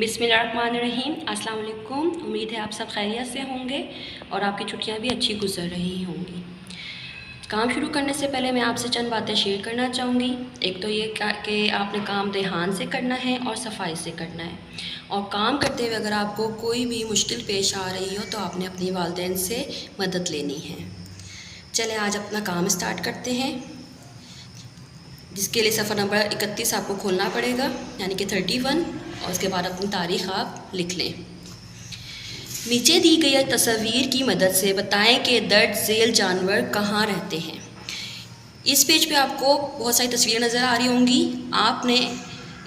बिस्मिल्लाहिर्रहमानिर्रहीम। अस्सलाम वालेकुम। उम्मीद है आप सब खैरियत से होंगे और आपकी छुट्टियां भी अच्छी गुजर रही होंगी। काम शुरू करने से पहले मैं आपसे चंद बातें शेयर करना चाहूँगी। एक तो ये कि आपने काम ध्यान से करना है और सफाई से करना है, और काम करते हुए अगर आपको कोई भी मुश्किल पेश आ रही हो तो आपने अपनी वालिदैन से मदद लेनी है। चलें आज अपना काम स्टार्ट करते हैं, जिसके लिए सफ़र नंबर 31 आपको खोलना पड़ेगा, यानी कि 31, और उसके बाद अपनी तारीख़ आप लिख लें। नीचे दी गई तस्वीर की मदद से बताएं कि दर्ज झेल जानवर कहाँ रहते हैं। इस पेज पे आपको बहुत सारी तस्वीरें नज़र आ रही होंगी। आपने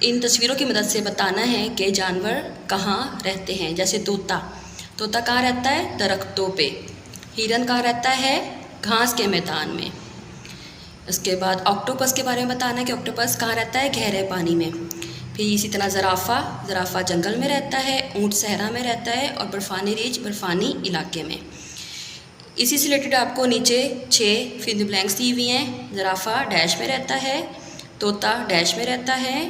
इन तस्वीरों की मदद से बताना है कि जानवर कहाँ रहते हैं। जैसे तोता कहाँ रहता है? दरख्तों पे। हिरन कहाँ रहता है? घास के मैदान में। उसके बाद ऑक्टोपस के बारे में बताना है कि ऑक्टोपस कहाँ रहता है? गहरे पानी में। फिर इसी तरह ज़राफ़ा जंगल में रहता है, ऊँट सहरा में रहता है, और बर्फ़ानी रीछ बर्फ़ानी इलाके में। इसी से रिलेटेड आपको नीचे 6 फिल ब्लैंक्स दी हुई हैं। ज़राफ़ा डैश में रहता है, तोता डैश में रहता है।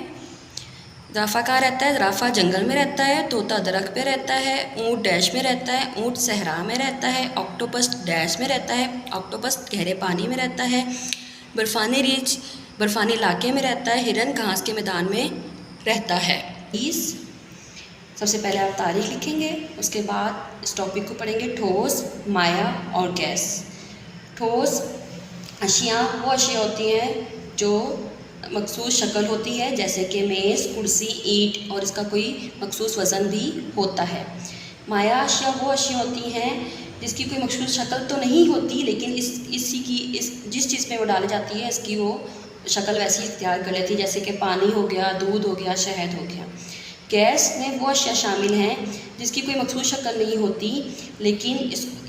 ज़राफ़ा कहाँ रहता है? ज़राफ़ा जंगल में रहता है, तोता दरख्त पे रहता है, ऊँट डैश में रहता है, ऊँट सहरा में रहता है, ऑक्टोपस डैश में रहता है, ऑक्टोपस गहरे पानी में रहता है, बर्फ़ानी रीछ बर्फ़ानी इलाके में रहता है, हिरन घास के मैदान में रहता है। सबसे पहले आप तारीख लिखेंगे, उसके बाद इस टॉपिक को पढ़ेंगे ठोस, माया और गैस। ठोस अशिया वो अशिया होती हैं जो मखसूस शक्ल होती है, जैसे कि मेज़, कुर्सी, ईंट, और इसका कोई मखसूस वज़न भी होता है। माया अशिया वो अशिया होती हैं जिसकी कोई मखसूस शक्ल तो नहीं होती, लेकिन जिस चीज़ में वो डाली जाती है इसकी वो शक्ल वैसी इख्तियार कर लेती है, जैसे कि पानी हो गया, दूध हो गया, शहद हो गया। गैस में वो अशिया शामिल हैं जिसकी कोई मखसूस शक्ल नहीं होती, लेकिन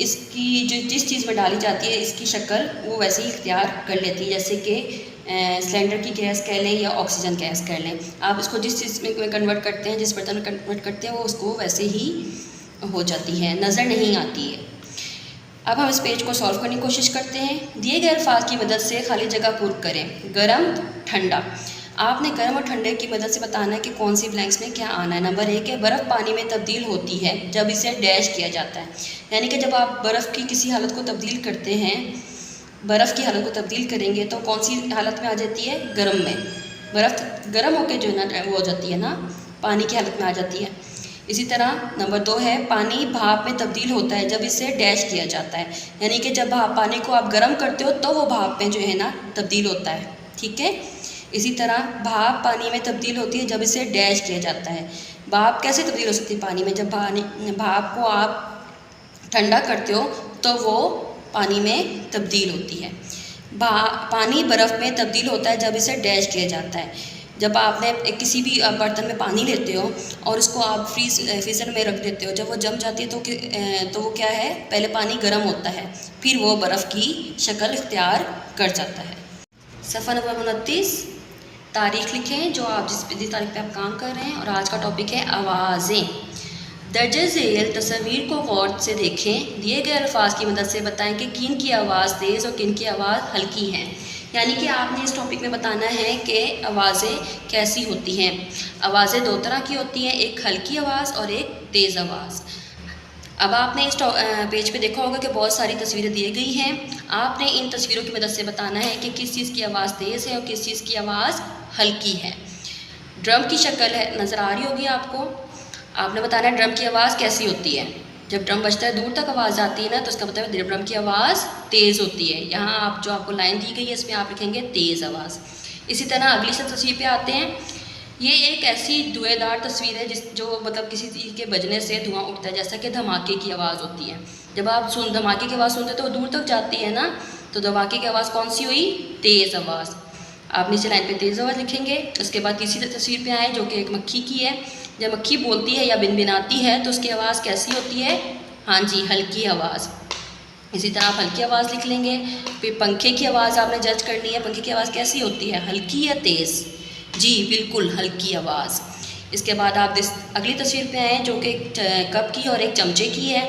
इसकी जिस चीज़ में डाली जाती है इसकी शक्ल वो वैसे ही इख्तियार कर लेती है, जैसे कि सिलेंडर की गैस कह लें या ऑक्सीजन गैस कह लें। आप इसको जिस चीज़ में कन्वर्ट करते हैं, जिस बर्तन में कन्वर्ट करते हैं, वो उसको वैसे ही हो जाती है, नज़र नहीं आती है। अब हम इस पेज को सॉल्व करने की कोशिश करते हैं। दिए गए अल्फाज की मदद से खाली जगह पूर्ण करें। गर्म, ठंडा। आपने गर्म और ठंडे की मदद से बताना है कि कौन सी ब्लैंक्स में क्या आना है। नंबर 1 है बर्फ़ पानी में तब्दील होती है जब इसे डैश किया जाता है, यानी कि जब आप बर्फ़ की किसी हालत को तब्दील करते हैं, बर्फ़ की हालत को तब्दील करेंगे तो कौन सी हालत में आ जाती है? गर्म में। बर्फ़ गर्म होकर जो है ना वो हो जाती है ना, पानी की हालत में आ जाती है। इसी तरह नंबर 2 है पानी भाप में तब्दील होता है जब इसे डैश किया जाता है, यानी कि जब पानी को आप गर्म करते हो तो वो भाप में जो है ना तब्दील होता है। ठीक है। इसी तरह भाप पानी में तब्दील होती है जब इसे डैश किया जाता है। भाप कैसे तब्दील हो सकती है पानी में? जब भाप को आप ठंडा करते हो तो वो पानी में तब्दील होती है। पानी बर्फ़ में तब्दील होता है जब इसे डैश किया जाता है। जब आपने किसी भी बर्तन में पानी लेते हो और उसको आप फ्रीज़र में रख देते हो, जब वो जम जाती है तो वो क्या है? पहले पानी गर्म होता है, फिर वो बर्फ़ की शक्ल इख्तियार कर जाता है। सफ़ा नंबर 29, तारीख़ लिखें जो आप जिस तारीख पे आप काम कर रहे हैं, और आज का टॉपिक है आवाज़ें। दर्जे झेल तस्वीर को गौर से देखें। दिए गए अल्फाज की मदद से बताएं कि किन की आवाज़ तेज़ और किन की आवाज़ हल्की है। यानी कि आपने इस टॉपिक में बताना है कि आवाज़ें कैसी होती हैं। आवाज़ें 2 तरह की होती हैं, एक हल्की आवाज़ और एक तेज़ आवाज़। अब आपने इस पेज पे देखा होगा कि बहुत सारी तस्वीरें दी गई हैं। आपने इन तस्वीरों की मदद से बताना है कि किस चीज़ की आवाज़ तेज़ है और किस चीज़ की आवाज़ हल्की है। ड्रम की शक्ल है, नज़र आ रही होगी आपको। आपने बताना है ड्रम की आवाज़ कैसी होती है। जब ड्रम बजता है दूर तक आवाज़ आती है ना, तो उसका मतलब है ड्रम की आवाज़ तेज़ होती है। यहाँ आप जो आपको लाइन दी गई है इसमें आप लिखेंगे तेज़ आवाज़। इसी तरह अगली से तस्वीर पे आते हैं। ये एक ऐसी धुएंदार तस्वीर है जो मतलब किसी चीज़ के बजने से धुआं उठता है, जैसा कि धमाके की आवाज़ होती है। जब आप धमाके की आवाज़ सुनते तो दूर तक जाती है ना, तो धमाके की आवाज़ कौन सी हुई? तेज़ आवाज़। आप नीचे लाइन पे तेज़ आवाज़ लिखेंगे। उसके बाद तीसरी तस्वीर पे आए जो कि एक मक्खी की है। जब मक्खी बोलती है या बिनबिनाती है तो उसकी आवाज़ कैसी होती है? हाँ जी, हल्की आवाज़। इसी तरह आप हल्की आवाज़ लिख लेंगे। फिर पंखे की आवाज़ आपने जज करनी है, पंखे की आवाज़ कैसी होती है? हल्की या तेज़? जी बिल्कुल हल्की आवाज़। इसके बाद आप अगली तस्वीर पे आए जो कि कप की और एक चमचे की है।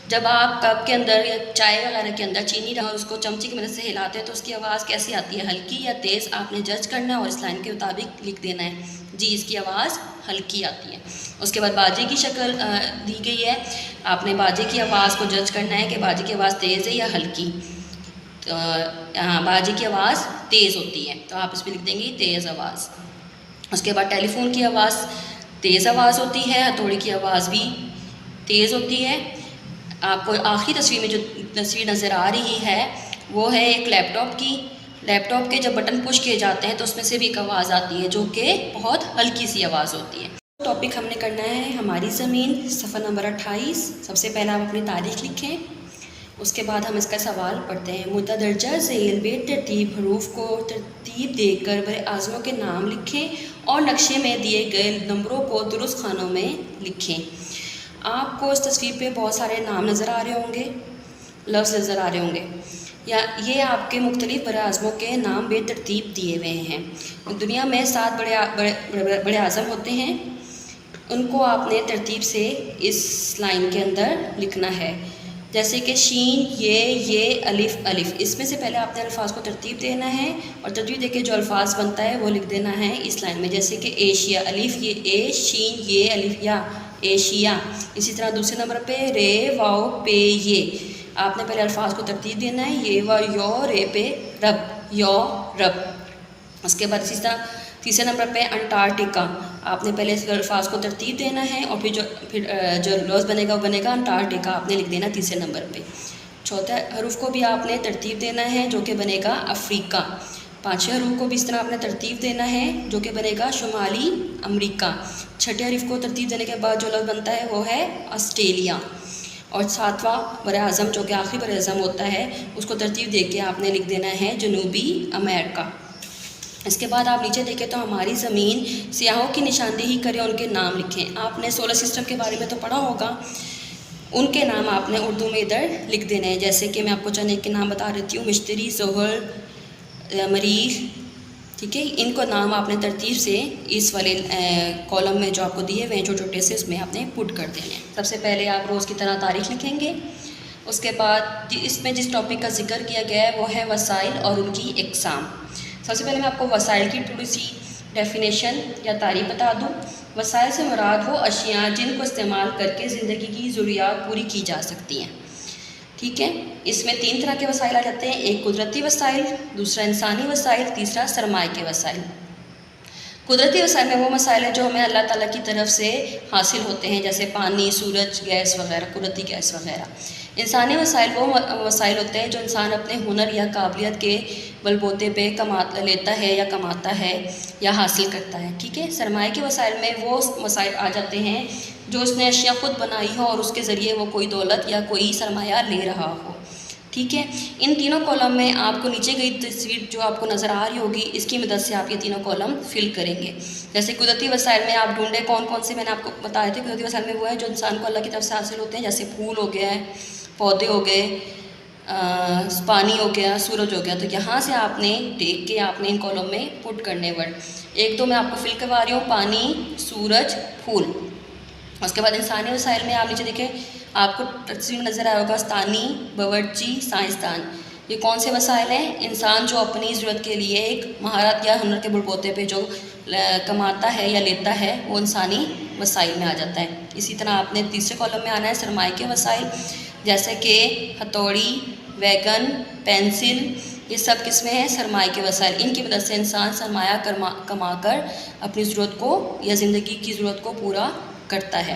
जब आप कप के अंदर या चाय वगैरह के अंदर चीनी डाल उसको चमचे की मदद से हिलाते हैं तो उसकी आवाज़ कैसी आती है? हल्की या तेज़? आपने जज करना है और इस लाइन के मुताबिक लिख देना है। जी इसकी आवाज़ हल्की आती है। उसके बाद बाजे की शक्ल दी गई है, आपने बाजे की आवाज़ को जज करना है कि बाजे की आवाज़ तेज़ है या हल्की। तो हाँ, बाजे की आवाज़ तेज़ होती है तो आप इस पर लिख देंगी तेज़ आवाज़। उसके बाद टेलीफोन की आवाज़ तेज़ आवाज़ होती है, हथौड़ी की आवाज़ भी तेज़ होती है। आपको आखिरी तस्वीर में जो तस्वीर नज़र आ रही है वो है एक लैपटॉप की। लैपटॉप के जब बटन पुश किए जाते हैं तो उसमें से भी एक आवाज़ आती है जो कि बहुत हल्की सी आवाज़ होती है। टॉपिक हमने करना है हमारी ज़मीन, सफ़र नंबर 28। सबसे पहले आप अपनी तारीख़ लिखें, उसके बाद हम इसका सवाल पढ़ते हैं। मुतदर्जा ज़ेल बेतरतीब हरूफ को तरतीब देकर बड़े आज़मों के नाम लिखें और नक्शे में दिए गए नंबरों को दुरुस्त खानों में लिखें। आपको इस तस्वीर पे बहुत सारे नाम नज़र आ रहे होंगे, लफ्ज़ नज़र आ रहे होंगे, या ये आपके मुख्तलिफ़ बड़े आज़मों के नाम बेतरतीब दिए हुए हैं। दुनिया में 7 बड़े आज़म होते हैं, उनको आपने तरतीब से इस लाइन के अंदर लिखना है। जैसे कि शीन, ये अलिफ अलिफ, इसमें से पहले आपने अल्फाज को तरतीब देना है और तरतीब देके जो अल्फाज बनता है वो लिख देना है इस लाइन में। जैसे कि एशिया, अलिफ ये ए, शीन ये अलिफ या, एशिया। इसी तरह दूसरे नंबर पे रे वाओ पे ये, आपने पहले अल्फाज को तरतीब देना है, ये व यो, रे पे रब, यो रब। उसके बाद इसी तरह तीसरे नंबर पे अंटार्कटिका, आपने पहले इस अल्फाज को तरतीब देना है और फिर जो लफ्ज़ बनेगा वो बनेगा अंटार्कटिका, आपने लिख देना तीसरे नंबर पे। चौथे हरूफ को भी आपने तरतीब देना है जो कि बनेगा अफ्रीका। पाँचवें हरूफ को भी इस तरह आपने तरतीब देना है जो कि बनेगा शुमाली अमरीका। छठे हरीफ को तरतीब देने के बाद जो लफ्ज़ बनता है वो है ऑस्ट्रेलिया। और सातवां बरे आज़म जो कि आखिरी बरे आज़म होता है उसको तरतीब दे के आपने लिख देना है जनूबी अमेरिका। इसके बाद आप नीचे देखें तो हमारी ज़मीन, सियाहों की निशानदेही करें, उनके नाम लिखें। आपने सोलर सिस्टम के बारे में तो पढ़ा होगा, उनके नाम आपने उर्दू में इधर लिख देने हैं। जैसे कि मैं आपको चंद एक के नाम बता देती हूँ, मिश्तरी, ज़ोहर, मरीख, ठीक है। इनको नाम आपने तरतीब से इस वाले कॉलम में जो आपको दिए हुए हैं छोटे छोटे से, उसमें आपने पुट कर देने हैं। सबसे पहले आप रोज़ की तरह तारीख़ लिखेंगे। उसके बाद इसमें जिस टॉपिक का जिक्र किया गया है वो है वसाइल और उनकी इकसाम। सबसे पहले मैं आपको वसाइल की थोड़ी सी डेफिनेशन या तारीफ़ बता दूँ। वसाइल से मुराद वो अशियाँ जिनको इस्तेमाल करके ज़िंदगी की ज़रूरियात पूरी की जा सकती हैं, ठीक है। इसमें 3 तरह के वसाइल आ जाते हैं, एक कुदरती वसाइल, दूसरा इंसानी वसाइल, तीसरा सरमाए के वसाइल। कुदरती वसाइल में वो मसाइल हैं जो हमें अल्लाह ताला की तरफ से हासिल होते हैं, जैसे पानी, सूरज, गैस वगैरह, कुदरती गैस वगैरह। इंसानी वसाइल वो वसाइल होते हैं जो इंसान अपने हुनर या काबिलियत के बलबूते पे लेता है या कमाता है या हासिल करता है, ठीक है। सरमाए के वसाइल में वो वसाइल आ जाते हैं जो उसने अशिया ख़ुद बनाई हो और उसके ज़रिए वो कोई दौलत या कोई सरमाया ले रहा हो, ठीक है। इन तीनों कॉलम में आपको नीचे गई तस्वीर जो आपको नज़र आ रही होगी, इसकी मदद से आप ये तीनों कॉलम फिल करेंगे। जैसे कुदरती वसाइल में आप ढूंढें कौन कौन से, मैंने आपको बताए थे। कुदरती वसाइल में वो है जो इंसान को अल्लाह की तरफ से हासिल होते हैं, जैसे फूल हो गया है, पौधे हो गए, पानी हो गया, सूरज हो गया। तो यहाँ से आपने देख के आपने इन कॉलम में पुट करने वर्ड। एक तो मैं आपको फिल करवा रही हूँ, पानी, सूरज, फूल। उसके बाद इंसानी वसाइल में आप नीचे देखें, आपको तस्वीर नज़र आया होगा, स्थानी, बावर्ची, साइंसदान। ये कौन से वसाइल हैं? इंसान जो अपनी ज़रूरत के लिए एक महारत या हुनर के बलबूते पे जो कमाता है या लेता है, वो इंसानी वसाइल में आ जाता है। इसी तरह आपने तीसरे कॉलम में आना है सरमाए के वसाइल, जैसे कि हथौड़ी, वैगन, पेंसिल, ये सब किस्में हैं सरमाए के वसाइल। इनकी मदद से इंसान सरमाया कमाकर अपनी ज़रूरत को या ज़िंदगी की ज़रूरत को पूरा करता है।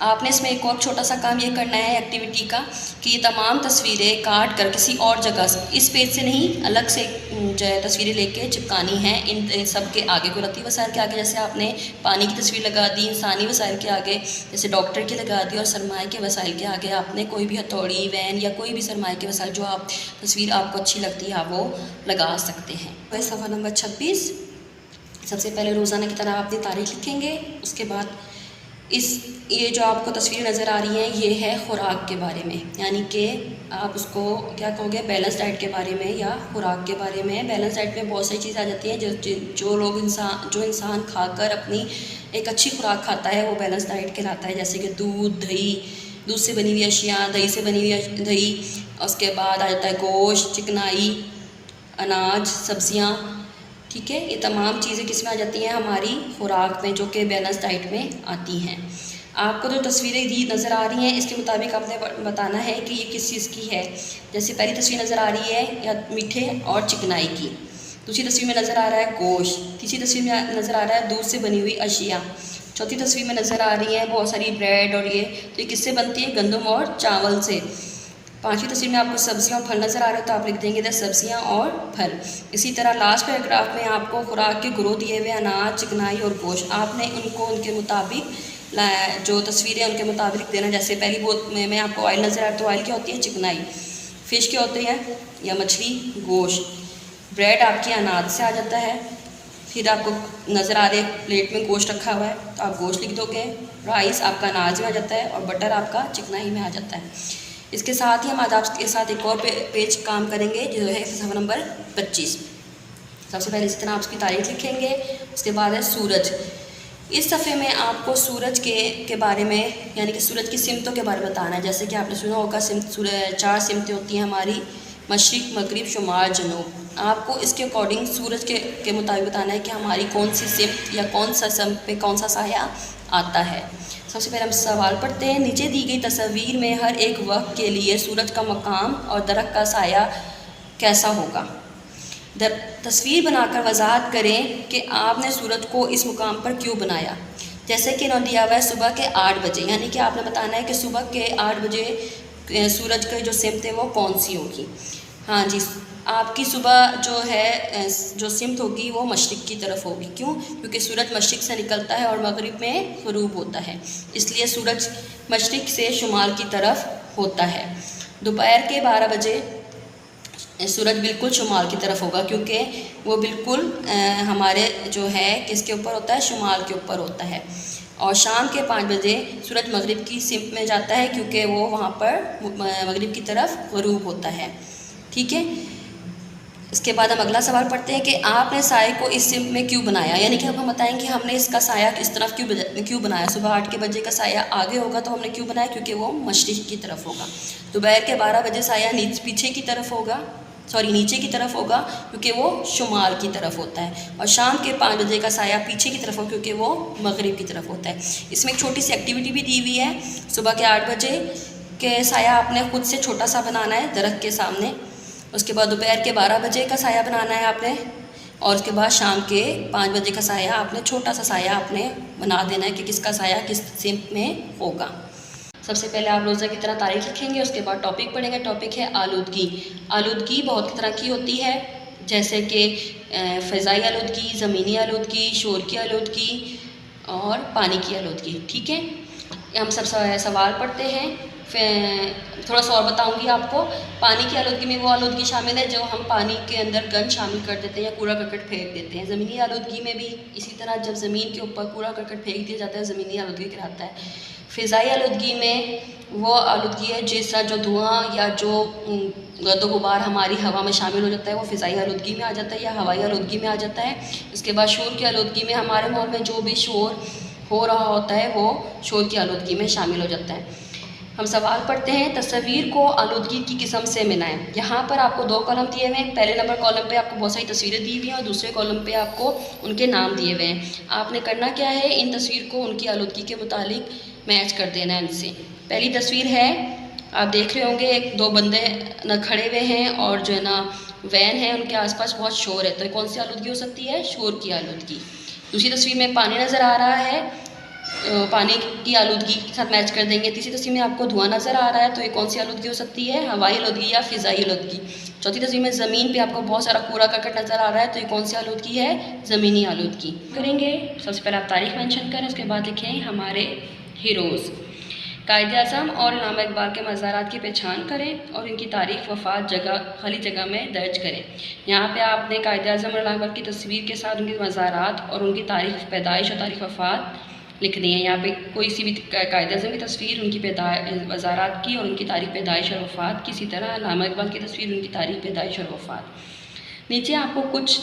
आपने इसमें एक और छोटा सा काम ये करना है एक्टिविटी का कि ये तमाम तस्वीरें काट कर किसी और जगह से, इस पेज से नहीं, अलग से जो है तस्वीरें लेके चिपकानी हैं इन सब के आगे। कुदरती वसाइल के आगे जैसे आपने पानी की तस्वीर लगा दी, इंसानी वसाइल के आगे जैसे डॉक्टर की लगा दी, और सरमाए के वसाइल के आगे आपने कोई भी हथौड़ी, वैन या कोई भी सरमाए के वसाइल जो आप तस्वीर आपको अच्छी लगती है आप वो लगा सकते हैं। वह सफ़ा नंबर 26। सबसे पहले रोज़ाना की तरह अपनी तारीख लिखेंगे। उसके बाद ये जो आपको तस्वीर नज़र आ रही है ये है खुराक के बारे में, यानी कि आप उसको क्या कहोगे, बैलेंस डाइट के बारे में या खुराक के बारे में। बैलेंस डाइट में बहुत सारी चीज़ें आ जाती हैं जो इंसान खाकर अपनी एक अच्छी खुराक खाता है वो बैलेंस डाइट कहलाता है। जैसे कि दूध, दही, दूध से बनी हुई अशिया, दही से बनी हुई दही, उसके बाद आ जाता है गोश्त, चिकनाई, अनाज, सब्जियाँ, ठीक है, ये तमाम चीज़ें किस में आ जाती हैं, हमारी खुराक में, जो कि बैलेंस डाइट में आती हैं। आपको जो तस्वीरें दी नज़र आ रही हैं इसके मुताबिक आपने बताना है कि ये किस चीज़ की है। जैसे पहली तस्वीर नज़र आ रही है या मीठे और चिकनाई की, दूसरी तस्वीर में नज़र आ रहा है गोश्त, तीसरी तस्वीर में नज़र आ रहा है दूध से बनी हुई अशिया, चौथी तस्वीर में नज़र आ रही है बहुत सारी ब्रेड और तो ये किससे बनती है, गंदम और चावल से। पांचवी तस्वीर में आपको सब्जियां और फल नज़र आ रहे हो तो आप लिख देंगे इधर सब्जियां और फल। इसी तरह लास्ट पैराग्राफ में आपको खुराक के ग्रोथ दिए हुए अनाज, चिकनाई और गोश्त, आपने उनको उनके मुताबिक जो तस्वीरें उनके मुताबिक लिख देना। जैसे पहली बोत में आपको ऑयल नज़र आ रहा है तो ऑयल क्या होती है, चिकनाई। फ़िश क्या होती है या मछली, गोश्त। ब्रेड आपकी अनाज से आ जाता है। फिर आपको नज़र आ रही है प्लेट में गोश्त रखा हुआ है तो आप गोश्त लिख दोगे। राइस आपका अनाज में आ जाता है और बटर आपका चिकनाई में आ जाता है। इसके साथ ही हम आज आपके साथ एक और पेज काम करेंगे जो है सफ़ा नंबर 25। सबसे पहले इसी तरह आप उसकी तारीख लिखेंगे। उसके बाद है सूरज। इस सफ़े में आपको सूरज के बारे में, यानी कि सूरज की सिमतों के बारे में बताना है। जैसे कि आपने सुना होगा 4 सिमतें होती हैं हमारी, मशरिक़, मगरिब, शुमार, जनूब। आपको इसके अकॉर्डिंग सूरज के मुताबिक बताना है कि हमारी कौन सी सिमत या कौन सा सिमत पे कौन सा साया आता है। सबसे पहले हम सवाल पढ़ते हैं। नीचे दी गई तस्वीर में हर एक वक्त के लिए सूरज का मकाम और दरख्त का साया कैसा होगा। तस्वीर बनाकर वजाहत करें कि आपने सूरज को इस मुकाम पर क्यों बनाया। जैसे कि इन्होंने दिया हुआ है सुबह के 8 बजे, यानी कि आपने बताना है कि सुबह के 8 बजे सूरज की जो सिमत है वो कौन सी होगी। हाँ जी, आपकी सुबह जो है जो सिमत होगी वो मशरिक़ की तरफ होगी। क्यों? क्योंकि सूरज मशरिक़ से निकलता है और मगरिब में ग़ुरूब होता है, इसलिए सूरज मशरिक़ से शुमाल की तरफ होता है। दोपहर के 12 बजे सूरज बिल्कुल शुमाल की तरफ होगा, क्योंकि वो बिल्कुल हमारे जो है किसके ऊपर होता है, शुमाल के ऊपर होता है। और शाम के 5 बजे सूरज मगरिब की सिमत में जाता है, क्योंकि वो वहाँ पर मगरिब की तरफ ग़ुरूब होता है। ठीक है, इसके बाद हम अगला सवाल पढ़ते हैं कि आपने साए को इस सिमत में क्यों बनाया। यानी कि अब हम बताएंगे कि हमने इसका साया इस तरफ क्यों बनाया। सुबह 8 बजे का साया आगे होगा तो हमने क्यों बनाया, क्योंकि वो मशरिक़ की तरफ होगा। दोपहर के 12 बजे साया पीछे की तरफ होगा, नीचे की तरफ होगा, क्योंकि वो शुमाल की तरफ होता है। और शाम के 5 बजे का साया पीछे की तरफ हो, क्योंकि वो मगरिब की तरफ होता है। इसमें एक छोटी सी एक्टिविटी भी दी हुई है। सुबह के 8 बजे के साया आपने खुद से छोटा सा बनाना है दरख्त के सामने। उसके बाद दोपहर के 12 बजे का साया बनाना है आपने, और उसके बाद शाम के 5 बजे का साया आपने छोटा सा साया आपने बना देना है कि किसका साया किस सिमत में होगा। सबसे पहले आप रोज़ा की तरह तारीख लिखेंगे, उसके बाद टॉपिक पढ़ेंगे। टॉपिक है आलूदगी। आलूदगी बहुत तरह की होती है, जैसे कि फ़िज़ाई आलूदगी, ज़मीनी आलूदगी, शोर की आलूदगी और पानी की आलूदगी। ठीक है, हम सब सवाल पढ़ते हैं। थोड़ा सा और बताऊंगी आपको। पानी की आलूदगी में वो आलूदगी शामिल है जो हम पानी के अंदर गंद शामिल कर देते हैं या कूड़ा करकट फेंक देते हैं। ज़मीनी आलूदगी में भी इसी तरह, जब ज़मीन के ऊपर कूड़ा करकट फेंक दिया जाता है ज़मीनी आलूदगी कहलाता है। फ़िज़ाई आलूदगी में वो आलूदगी है जिसका जो धुआं या जो गर्दो गुबार हमारी हवा में शामिल हो जाता है, वो फ़िज़ाई आलूदगी में आ जाता है या हवाई आलूदगी में आ जाता है। उसके बाद शोर की आलूदगी में हमारे माहौल में जो भी शोर हो रहा होता है वो शोर की आलूदगी में शामिल हो जाता है। हम सवाल पढ़ते हैं। तस्वीर को आलूदगी की किस्म से मिलाएं। यहाँ पर आपको 2 कॉलम दिए हुए हैं। पहले नंबर कॉलम पे आपको बहुत सारी तस्वीरें दी हुई हैं और दूसरे कॉलम पे आपको उनके नाम दिए हुए हैं। आपने करना क्या है, इन तस्वीर को उनकी आलूदगी के मुतालिक मैच कर देना है उनसे। पहली तस्वीर है, आप देख रहे होंगे 2 बंदे न खड़े हुए हैं और जो है ना वैन है, उनके आसपास बहुत शोर है। तो कौन सी आलूदगी हो सकती है, शोर की आलूदगी। दूसरी तस्वीर में पानी नज़र आ रहा है, पानी की आलूदगी के साथ मैच कर देंगे। तीसरी तस्वीर में आपको धुआं नज़र आ रहा है, तो ये कौन सी आलूदगी हो सकती है, हवाई आलूदगी या फ़िज़ाई आलूदगी। चौथी तस्वीर में ज़मीन पे आपको बहुत सारा कूड़ा करकट नज़र आ रहा है, तो ये कौन सी आलूदगी है, ज़मीनी आलूदगी। करेंगे, सबसे पहले आप तारीख मेंशन करें, उसके बाद लिखें हमारे हीरोज़। कायद-ए-आज़म और इल्हामा इकबाल के मज़ारात की पहचान करें और इनकी तारीख़ वफ़ात खाली जगह में दर्ज करें। यहाँ पे आपने कायद-ए-आज़म और इल्हामा इकबाल की तस्वीर के साथ उनके मज़ारात और उनकी तारीख़ पैदाइश और तारीख़ वफ़ात लिखनी है। यहाँ पे कोई सी भी कायद-ए-आज़म की तस्वीर, उनकी वज़ारात की और उनकी तारीख़ पैदाइश और वफ़ात की, इसी तरह इल्हामा इकबाल की तस्वीर, उनकी तारीख़ पैदाइश और वफ़ात। नीचे आपको कुछ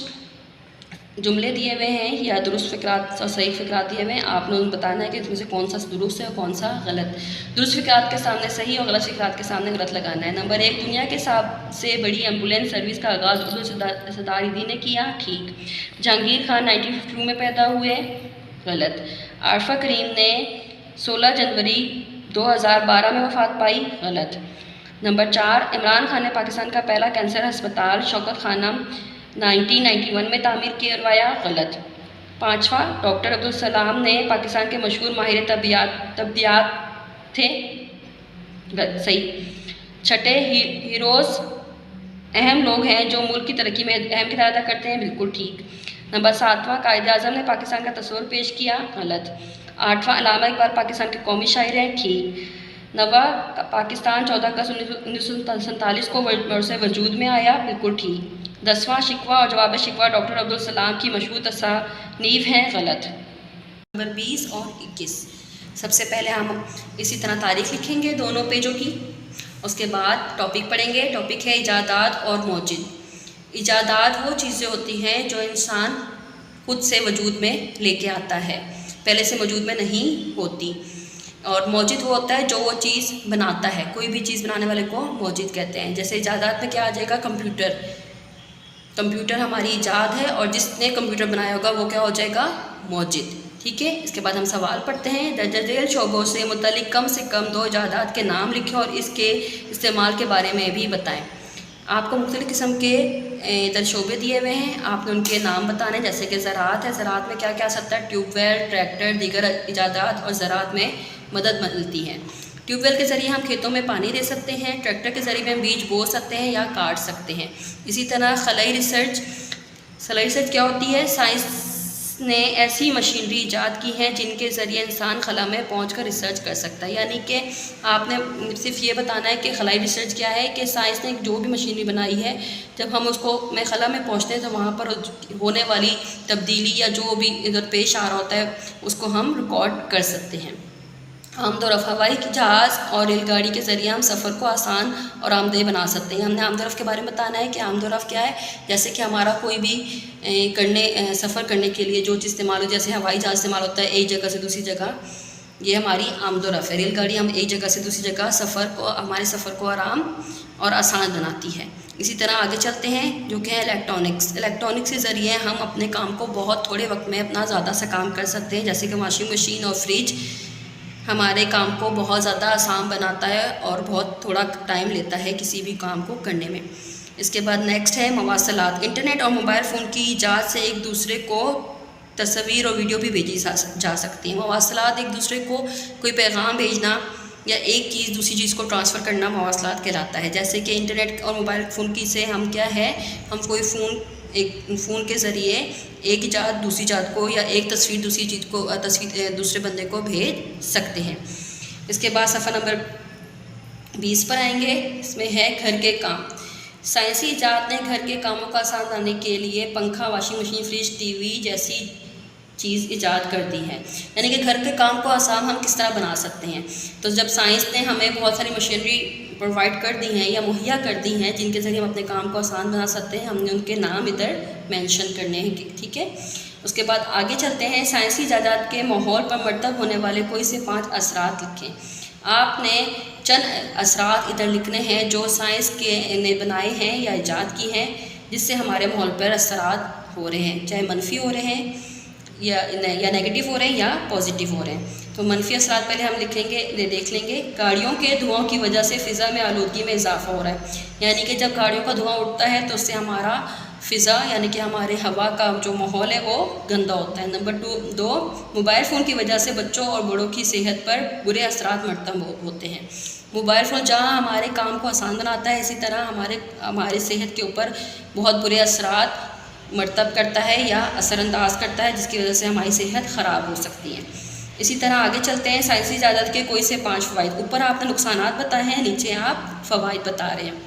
जुमले दिए हुए हैं या दुरुस्त फ़िक्रात और सही फ़िक्रात दिए हुए हैं, आपने उन्हें बताना है कि इसमें से कौन सा दुरुस्त है और कौन सा गलत। दुरुस्त फ़िक्रात के सामने सही और गलत फ़िक्रात के सामने गलत लगाना है। नंबर 1, दुनिया के सबसे बड़ी एम्बुलेंस सर्विस का आगाज़ अब्दुल सत्तार ईदी ने किया, ठीक। जहांगीर खान 1952 में पैदा हुए, गलत। आरफा करीम ने 16 जनवरी 2012 में वफ़ात पाई, गलत। नंबर 4, इमरान खान ने पाकिस्तान का पहला कैंसर अस्पताल शौकत खाना 1991 में तामीर करवाया, गलत। 5वां, डॉक्टर अब्दुल सलाम ने पाकिस्तान के मशहूर माहिर तबियात थे, सही। 6, हीरोज़ अहम लोग हैं जो मुल्क की तरक्की में अहम किरदार अदा करते हैं, बिल्कुल ठीक। नंबर 7वां, कायद-ए-आज़म ने पाकिस्तान का तस्वुर पेश किया, गलत। 8वां, अल्लामा इकबाल पाकिस्तान के कौमी शायर हैं, ठीक। 9वां, पाकिस्तान 14 अगस्त 1947 को वर्ष से वजूद में आया, बिल्कुल ठीक। 10वां, शिकवा और जवाब शिकवा डॉक्टर अब्दुल सलाम की मशहूर तसानीफ हैं, गलत। नंबर 20 और 21, सबसे पहले हम इसी तरह तारीख लिखेंगे दोनों पेजों की, उसके बाद टॉपिक पढ़ेंगे। टॉपिक है इजादात और मौजिद। इजादात वो चीज़ें होती हैं जो इंसान खुद से वजूद में लेके आता है, पहले से वजूद में नहीं होती। और मौजिद वो होता है जो वो चीज़ बनाता है, कोई भी चीज़ बनाने वाले को मौजिद कहते हैं। जैसे इजादात में क्या आ जाएगा, कंप्यूटर। कंप्यूटर हमारी इजाद है और जिसने कंप्यूटर बनाया होगा वो क्या हो जाएगा, मौजिद, ठीक है। इसके बाद हम सवाल पढ़ते हैं। दर्ज झेल शोबों से मुतल्लिक कम से कम 2 इजादात के नाम लिखें और इसके इस्तेमाल के बारे में भी बताएं। आपको मुख्तलिफ़ किस्म के दर्ज शोबे दिए हुए हैं, आपने उनके नाम बताने। जैसे कि ज़राअत है, ज़राअत में क्या क्या आ सकता है, ट्यूबवेल, ट्रैक्टर, दीगर इजादात और ज़राअत में मदद मिलती है। ट्यूबवेल के ज़रिए हम खेतों में पानी दे सकते हैं, ट्रैक्टर के ज़रिए हम बीज बो सकते हैं या काट सकते हैं। इसी तरह खलाई रिसर्च क्या होती है, साइंस ने ऐसी मशीनरी ईजाद की है जिनके ज़रिए इंसान खला में पहुंचकर रिसर्च कर सकता है। यानी कि आपने सिर्फ ये बताना है कि खलाई रिसर्च क्या है, कि साइंस ने जो भी मशीनरी बनाई है, जब हम उसको में खला में पहुंचते हैं तो वहाँ पर होने वाली तब्दीली या जो भी इधर पेश आ रहा होता है उसको हम रिकॉर्ड कर सकते हैं। आमदोरफ़ हवाई जहाज़ और रेलगाड़ी के ज़रिए हम सफ़र को आसान और आमदेह बना सकते हैं। हमने आमदोरफ़ के बारे में बताना है कि आमदोरफ़ क्या है। जैसे कि हमारा कोई भी सफ़र करने के लिए जो चीज़ इस्तेमाल हो, जैसे हवाई जहाज़ इस्तेमाल होता है एक जगह से दूसरी जगह, ये हमारी आमदोरफ़ है। रेलगाड़ी हम एक जगह से दूसरी जगह हमारे सफ़र को आराम और आसान बनाती है। इसी तरह आगे चलते हैं जो कि है इलेक्ट्रॉनिक्स के ज़रिए हम अपने काम को बहुत थोड़े वक्त में अपना ज़्यादा सा काम कर सकते हैं। जैसे कि वाशिंग मशीन और फ्रिज हमारे काम को बहुत ज़्यादा आसान बनाता है और बहुत थोड़ा टाइम लेता है किसी भी काम को करने में। इसके बाद नेक्स्ट है मवासलात। इंटरनेट और मोबाइल फ़ोन की ईजाद से एक दूसरे को तस्वीर और वीडियो भी भेजी जा सकती है। मवासलात एक दूसरे को कोई पैगाम भेजना या एक चीज़ दूसरी चीज़ को ट्रांसफ़र करना मवासलात कहलाता है। जैसे कि इंटरनेट और मोबाइल फ़ोन की से हम क्या है, हम कोई फ़ोन के ज़रिए एक इजाद दूसरी इजाद को या एक तस्वीर दूसरी चीज़ को दूसरे बंदे को भेज सकते हैं। इसके बाद सफ़ा नंबर 20 पर आएंगे। इसमें है घर के काम। साइंसी इजाद ने घर के कामों का आसान बनाने के लिए पंखा, वाशिंग मशीन, फ्रिज, टीवी जैसी चीज़ ईजाद कर दी है। यानी कि घर के काम को आसान हम किस तरह बना सकते हैं। तो जब साइंस ने हमें बहुत सारी मशीनरी प्रोवाइड कर दी हैं या मुहैया कर दी हैं जिनके ज़रिए हम अपने काम को आसान बना सकते हैं, हमने उनके नाम इधर मेंशन करने हैं, ठीक है। उसके बाद आगे चलते हैं। साइंसी इजादात के माहौल पर मरतब होने वाले कोई से 5 असरात लिखें। आपने चंद असरात इधर लिखने हैं जो साइंस के ने बनाए हैं या ईजाद की हैं, जिससे हमारे माहौल पर असरात हो रहे हैं, चाहे मनफी हो रहे हैं या नेगेटिव हो रहे हैं या पॉजिटिव हो रहे हैं। तो मनफी असरात पहले हम देख लेंगे। गाड़ियों के धुआं की वजह से फ़िज़ा में आलूदगी में इजाफा हो रहा है। यानी कि जब गाड़ियों का धुआं उठता है तो उससे हमारा फ़िज़ा यानी कि हमारे हवा का जो माहौल है वो गंदा होता है। नंबर 2, मोबाइल फ़ोन की वजह से बच्चों और बड़ों की सेहत पर बुरे असरात मरतब होते हैं। मोबाइल फ़ोन जहाँ हमारे काम को आसान बनाता है, इसी तरह हमारे सेहत के ऊपर बहुत बुरे असरात मरतब करता है या असरअंदाज करता है, जिसकी वजह से हमारी सेहत ख़राब हो सकती है। इसी तरह आगे चलते हैं। साइंसी इजादत के कोई से 5 फ़वाइद। ऊपर आपने नुकसानात बताए हैं, नीचे आप फ़वाइद बता रहे हैं।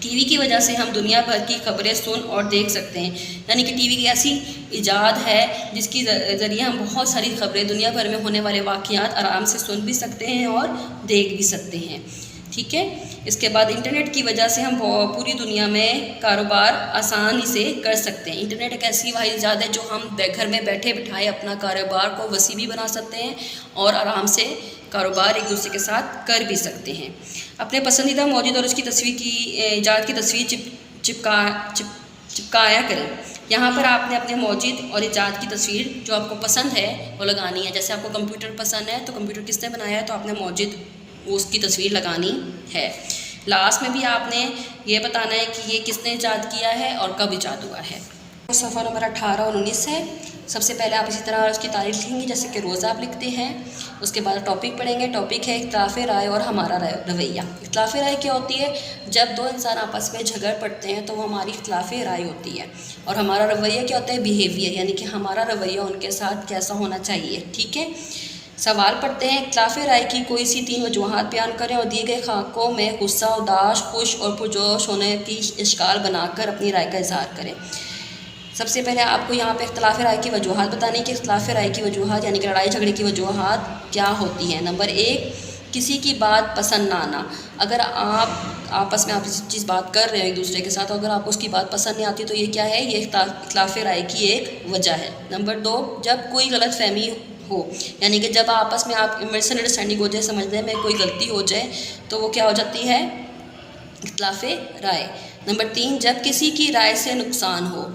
टीवी की वजह से हम दुनिया भर की खबरें सुन और देख सकते हैं। यानी कि टीवी की ऐसी इजाद है जिसकी ज़रिए हम बहुत सारी खबरें दुनिया भर में होने वाले वाक़यात आराम से सुन भी सकते हैं और देख भी सकते हैं। ठीक है। इसके बाद इंटरनेट की वजह से हम पूरी दुनिया में कारोबार आसानी से कर सकते हैं। इंटरनेट एक ऐसी वाहिद इजाद है जो हम घर में बैठे बिठाए अपना कारोबार को वसी भी बना सकते हैं और आराम से कारोबार एक दूसरे के साथ कर भी सकते हैं। अपने पसंदीदा मौजूद और उसकी तस्वीर की ईजाद की तस्वीर चिपकाया करें। यहाँ पर आपने अपने मौजूद और ईजाद की तस्वीर जो आपको पसंद है वो लगानी है। जैसे आपको कंप्यूटर पसंद है तो कंप्यूटर किसने बनाया है तो आपने मौजूद उसकी तस्वीर लगानी है। लास्ट में भी आपने ये बताना है कि ये किसने ईजाद किया है और कब ईजाद हुआ है। सफ़र नंबर 18 और 19 है। सबसे पहले आप इसी तरह उसकी तारीख लिखेंगे जैसे कि रोज़ आप लिखते हैं। उसके बाद टॉपिक पढ़ेंगे। टॉपिक है इख्तिलाफ़ राय और हमारा रवैया। इख्तिलाफ़ राय क्या होती है? जब दो इंसान आपस में झगड़ पड़ते हैं तो वो हमारी इख्तिलाफ़ राय होती है। और हमारा रवैया क्या होता है? बिहेवियर, यानी कि हमारा रवैया उनके साथ कैसा होना चाहिए। ठीक है। सवाल पढ़ते हैं। इख्तिलाफ़ राय की कोई सी 3 वजूहात बयान करें और दिए गए खाकों में गुस्सा, उदास, खुश और पुरजोश होने की इश्काल बनाकर अपनी राय का इज़हार करें। सबसे पहले आपको यहाँ पे इख्तिलाफ़ राय की वजूहात बतानी कि इख्तिलाफ़ राय की वजूहात यानी कि लड़ाई झगड़े की वजूहात क्या होती हैं। नंबर 1, किसी की बात पसंद ना आना। अगर आप आपस में आप चीज़ बात कर रहे हैं एक दूसरे के साथ, अगर आपको उसकी बात पसंद नहीं आती तो ये क्या है? ये इख्तिलाफ़ राय की एक वजह है। नंबर 2, जब कोई गलत फहमी हो, यानी कि जब आपस में आप मिसअंडरस्टैंडिंग हो जाए, समझने में कोई गलती हो जाए तो वो क्या हो जाती है? इख्तिलाफ़ राय। नंबर 3, जब किसी की राय से नुकसान हो,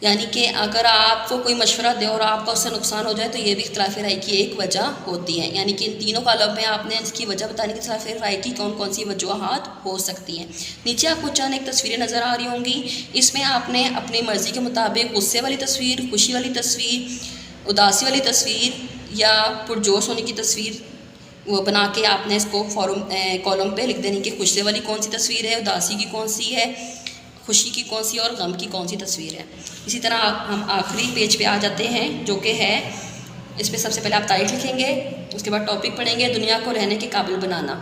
यानी कि अगर आपको कोई मशवरा दे और आपका उससे नुकसान हो जाए तो ये भी इख्तिलाफ़ राय की एक वजह होती है। यानी कि इन तीनों कालम में आपने इसकी वजह बतानी कि इख्तिलाफ़ राय की कौन कौन सी वजूहात हो सकती हैं। नीचे आपको चंद एक तस्वीरें नज़र आ रही होंगी। इसमें आपने अपनी मर्ज़ी के मुताबिक गुस्से वाली तस्वीर, खुशी वाली तस्वीर, उदासी वाली तस्वीर या पुरजोश होने की तस्वीर वो बना के आपने इसको कॉलम पे लिख देनी कि गुस्से वाली कौन सी तस्वीर है, उदासी की कौन सी है, खुशी की कौन सी और गम की कौन सी तस्वीर है। इसी तरह हम आखिरी पेज पे आ जाते हैं जो कि है, इस पर सबसे पहले आप तारीख लिखेंगे। उसके बाद टॉपिक पढ़ेंगे दुनिया को रहने के काबिल बनाना,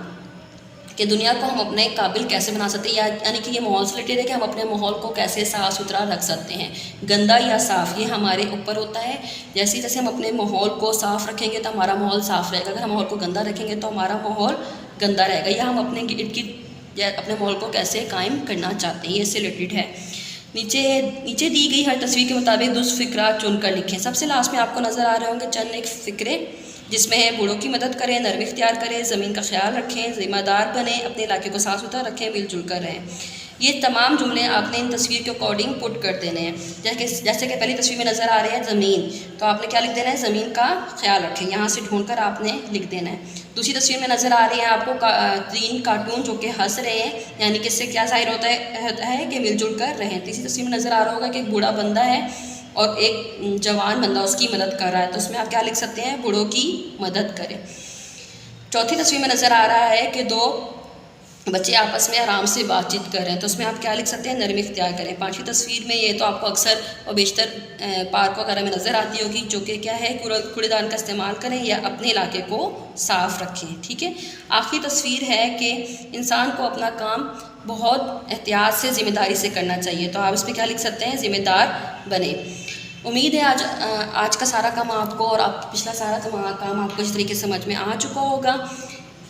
कि दुनिया को हम अपने काबिल कैसे बना सकते हैं, यानी कि ये माहौल से रिलेटेड है कि हम अपने माहौल को कैसे साफ़ सुथरा रख सकते हैं। गंदा या साफ़ ये हमारे ऊपर होता है। जैसे जैसे हम अपने माहौल को साफ़ रखेंगे तो हमारा माहौल साफ़ रहेगा। अगर हम माहौल को गंदा रखेंगे तो हमारा माहौल गंदा रहेगा। या हम अपने इर्द गिर्द या अपने माहौल को कैसे कायम करना चाहते हैं, ये इससे रिलेटेड है। नीचे दी गई हर तस्वीर के मुताबिक 2 फ़िक्रा चुनकर लिखें। सबसे लास्ट में आपको नज़र आ रहे होंगे चंद एक फ़िक्रे, जिसमें है बूढ़ों की मदद करें, नरमी इख्तियार करें, ज़मीन का ख्याल रखें, ज़िम्मेदार बने, अपने इलाके को साफ़ सुथरा रखें, मिलजुल कर रहें। ये तमाम जुमले आपने इन तस्वीर के अकॉर्डिंग पुट कर देने हैं। जैसे कि पहली तस्वीर में नज़र आ रही है ज़मीन, तो आपने क्या लिख देना है? ज़मीन का ख्याल रखें। यहाँ से ढूंढकर आपने लिख देना है। दूसरी तस्वीर में नज़र आ रही है आपको 3 कार्टून जो कि हंस रहे हैं, यानी कि इससे क्या ज़ाहिर होता है कि मिलजुल कर रहें। तीसरी तस्वीर में नज़र आ रहा होगा कि एक बूढ़ा बंदा है और एक जवान बंदा उसकी मदद कर रहा है, तो उसमें आप क्या लिख सकते हैं? बूढ़ों की मदद करें। चौथी तस्वीर में नज़र आ रहा है कि 2 बच्चे आपस में आराम से बातचीत कर रहे हैं, तो उसमें आप क्या लिख सकते हैं? नरमी इख्तियार करें। 5वीं तस्वीर में ये तो आपको अक्सर और बेशतर पार्क वगैरह में नज़र आती होगी, जो कि क्या है? कूड़ेदान का इस्तेमाल करें या अपने इलाके को साफ़ रखें। ठीक है। आखिरी तस्वीर है कि इंसान को अपना काम बहुत एहतियात से, ज़िम्मेदारी से करना चाहिए, तो आप इसमें क्या लिख सकते हैं? ज़िम्मेदार बने। उम्मीद है आज का सारा काम आपको और पिछला सारा काम आपको इस तरीके से समझ में आ चुका होगा।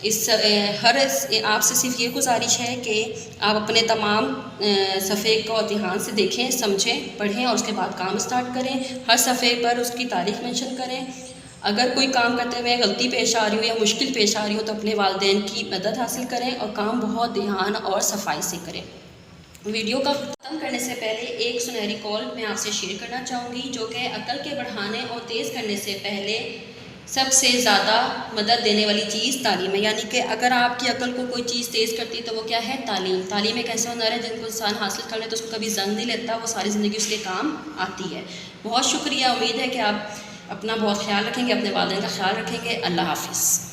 आपसे सिर्फ ये गुजारिश है कि आप अपने तमाम सफ़े को ध्यान से देखें, समझें, पढ़ें और उसके बाद काम स्टार्ट करें। हर सफ़े पर उसकी तारीख मेंशन करें। अगर कोई काम करते हुए गलती पेश आ रही हो या मुश्किल पेश आ रही हो तो अपने वालिदैन की मदद हासिल करें और काम बहुत ध्यान और सफाई से करें। वीडियो का ख़त्म करने से पहले एक सुनहरी कॉल मैं आपसे शेयर करना चाहूँगी, जो कि अकल के बढ़ाने और तेज़ करने से पहले सबसे ज़्यादा मदद देने वाली चीज़ तालीम है। यानी कि अगर आपकी अकल को कोई चीज़ तेज़ करती है तो वो क्या है? तालीम। तालीम एक ऐसा हुनर है जिनको इंसान हासिल कर ले तो उसको कभी जंग नहीं लेता, वो सारी ज़िंदगी उसके काम आती है। बहुत शुक्रिया। उम्मीद है कि आप अपना बहुत ख्याल रखेंगे, अपने वालिदैन का ख्याल रखेंगे। अल्लाह हाफ़िज़।